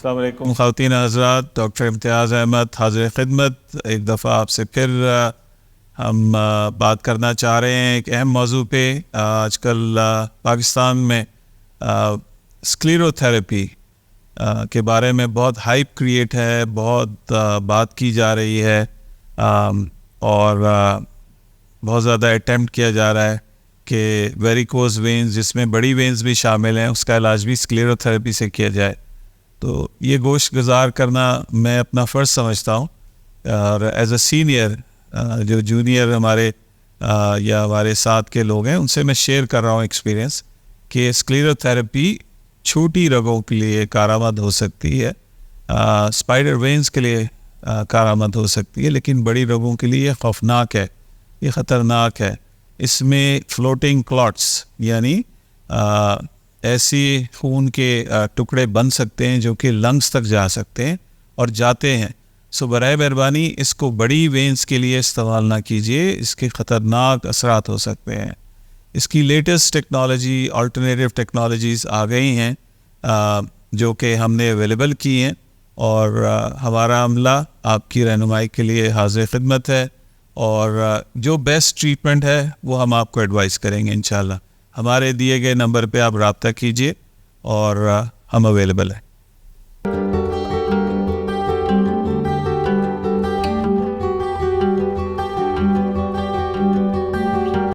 السلام علیکم خواتین حضرات، ڈاکٹر امتیاز احمد حاضر خدمت. ایک دفعہ آپ سے پھر ہم بات کرنا چاہ رہے ہیں ایک اہم موضوع پہ. آج کل پاکستان میں اسکلیرو تھراپی کے بارے میں بہت ہائپ کریٹ ہے، بہت بات کی جا رہی ہے اور بہت زیادہ اٹیمپٹ کیا جا رہا ہے کہ ویریکوز وینز، جس میں بڑی وینز بھی شامل ہیں، اس کا علاج بھی اسکلیرو تھراپی سے کیا جائے. تو یہ گوشت گزار کرنا میں اپنا فرض سمجھتا ہوں، اور ایز اے سینئر جو جونیئر ہمارے یا ہمارے ساتھ کے لوگ ہیں ان سے میں شیئر کر رہا ہوں ایکسپیرینس کہ اسکلیرو تھراپی چھوٹی رگوں کے لیے کارآمد ہو سکتی ہے، اسپائڈر وینز کے لیے کارآمد ہو سکتی ہے، لیکن بڑی رگوں کے لیے یہ خوفناک ہے، یہ خطرناک ہے. اس میں فلوٹنگ کلاٹس یعنی ایسی خون کے ٹکڑے بن سکتے ہیں جو کہ لنگز تک جا سکتے ہیں اور جاتے ہیں. سو برائے مہربانی اس کو بڑی وینز کے لیے استعمال نہ کیجیے، اس کے خطرناک اثرات ہو سکتے ہیں. اس کی لیٹسٹ ٹیکنالوجی، آلٹرنیٹیو ٹیکنالوجیز آ گئی ہیں جو کہ ہم نے اویلیبل کی ہیں، اور ہمارا عملہ آپ کی رہنمائی کے لیے حاضر خدمت ہے، اور جو بیسٹ ٹریٹمنٹ ہے وہ ہم آپ کو ایڈوائز کریں گے انشاءاللہ. ہمارے دیے گئے نمبر پہ آپ رابطہ کیجیے اور ہم اویلیبل ہیں.